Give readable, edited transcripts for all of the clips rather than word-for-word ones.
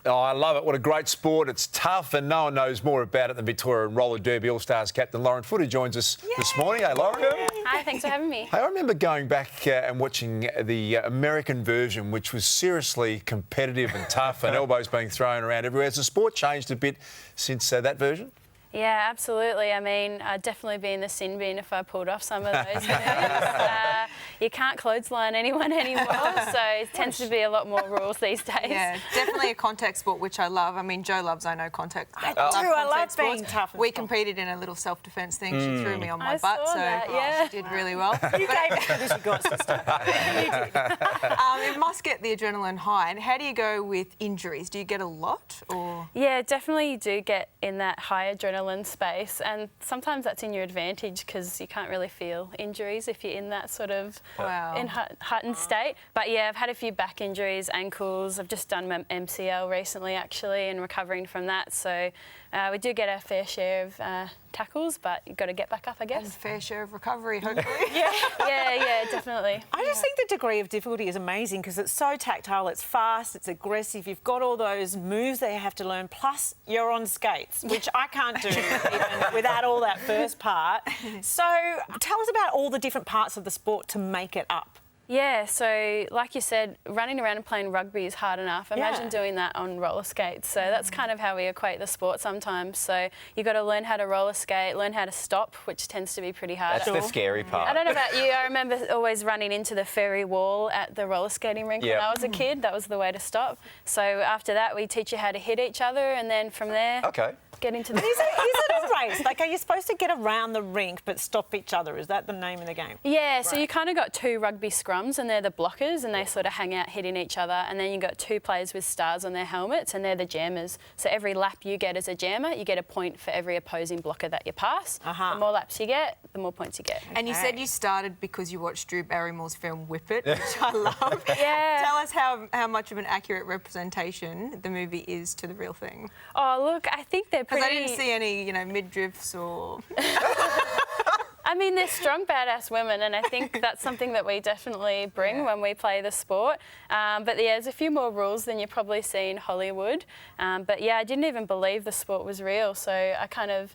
Oh, I love it. What a great sport. It's tough and no one knows more about it than Victoria Roller Derby All-Stars captain Lauren Foote joins us this morning. Hey, Lauren. Hi, thanks for having me. Hey, I remember going back and watching the American version, which was seriously competitive and tough and elbows being thrown around everywhere. Has the sport changed a bit since that version? Yeah, absolutely. I mean, I'd definitely be in the sin bin if I pulled off some of those moves. You can't clothesline anyone anymore, so it tends to be a lot more rules these days. Yeah, definitely a contact sport, which I love. I mean, Jo loves, I know, contact. I love being tough and We strong. competed in a little self-defence thing. She threw me on my I butt, saw so that, yeah. she did really well. You gave it because you got to stop. It must get the adrenaline high. And how do you go with injuries? Do you get a lot, or...? Yeah, definitely you do get in that high adrenaline space, and sometimes that's in your advantage because you can't really feel injuries if you're in that sort of heightened state. But yeah, I've had a few back injuries, ankles. I've just done my MCL recently actually and recovering from that. So we do get our fair share of tackles, but you've got to get back up, I guess. And fair share of recovery, hopefully. Yeah, definitely. I just think the degree of difficulty is amazing because it's so tactile, it's fast, it's aggressive, you've got all those moves that you have to learn, plus you're on skates, which I can't do even without all that first part. So tell us about all the different parts of the sport to make it up. Yeah, so like you said, running around and playing rugby is hard enough. Imagine doing that on roller skates. So that's kind of how we equate the sport sometimes. So you've got to learn how to roller skate, learn how to stop, which tends to be pretty hard. That's the scary part. I don't know about you, I remember always running into the ferry wall at the roller skating rink when I was a kid. That was the way to stop. So after that, we teach you how to hit each other, and then from there, get into the... Is it a race? Like, are you supposed to get around the rink but stop each other? Is that the name of the game? Yeah, so you kind of got two rugby scrums, and they're the blockers, and they sort of hang out hitting each other, and then you got two players with stars on their helmets, and they're the jammers. So every lap you get as a jammer, you get a point for every opposing blocker that you pass. The more laps you get, the more points you get. And you said you started because you watched Drew Barrymore's film Whip It, which I love. Yeah. Tell us how much of an accurate representation the movie is to the real thing. Oh, look, I think they're pretty... Because I didn't see any, midriffs or... I mean, they're strong, badass women, and I think that's something that we definitely bring when we play the sport. But yeah, there's a few more rules than you probably see in Hollywood. But yeah, I didn't even believe the sport was real, so I kind of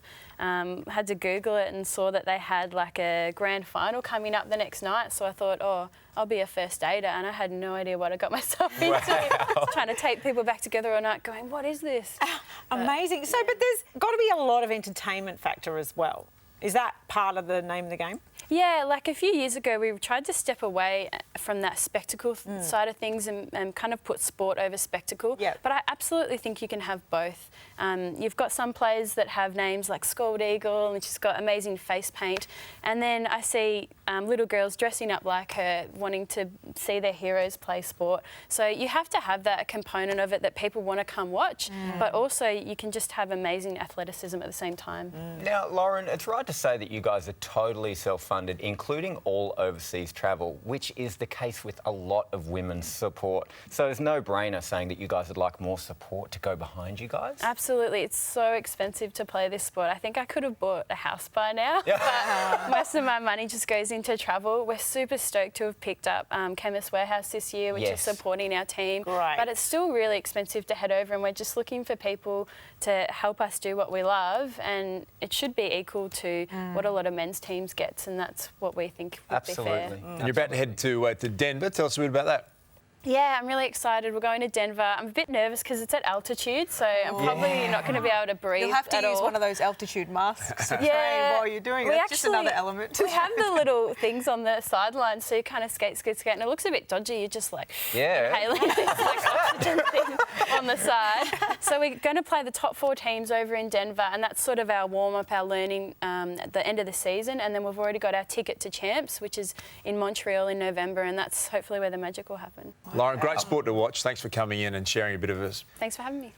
had to Google it and saw that they had like a grand final coming up the next night. So I thought, oh, I'll be a first aider, and I had no idea what I got myself into. Trying to take people back together all night, going, what is this? Amazing. So, but there's got to be a lot of entertainment factor as well. Is that part of the name of the game? Yeah, like a few years ago, we tried to step away from that spectacle side of things and kind of put sport over spectacle. Yeah. But I absolutely think you can have both. You've got some players that have names like Scald Eagle, and she's got amazing face paint. And then I see little girls dressing up like her, wanting to see their heroes play sport. So you have to have that component of it that people want to come watch, but also you can just have amazing athleticism at the same time. Now, Lauren, it's right to say that you guys are totally self-funded, including all overseas travel, which is the case with a lot of women's support. So it's no-brainer saying that you guys would like more support to go behind you guys? Absolutely. It's so expensive to play this sport. I think I could have bought a house by now, but most of my money just goes into travel. We're super stoked to have picked up Chemist Warehouse this year, which is supporting our team. Great. But it's still really expensive to head over, and we're just looking for people to help us do what we love, and it should be equal to what a lot of men's teams gets, and that's what we think would be fair. And you're about to head to Denver. Tell us a bit about that. Yeah, I'm really excited. We're going to Denver. I'm a bit nervous because it's at altitude, so I'm probably not going to be able to breathe. You'll have to at use all. one of those altitude masks to train while you're doing it. We That's just another element. We have the little things on the sideline, so you kind of skate, and it looks a bit dodgy. You're just like inhaling this like oxygen thing on the side. So we're going to play the top 4 teams over in Denver, and that's sort of our warm-up, our learning at the end of the season. And then we've already got our ticket to Champs, which is in Montreal in November, and that's hopefully where the magic will happen. Lauren, great sport to watch. Thanks for coming in and sharing a bit of us. Thanks for having me.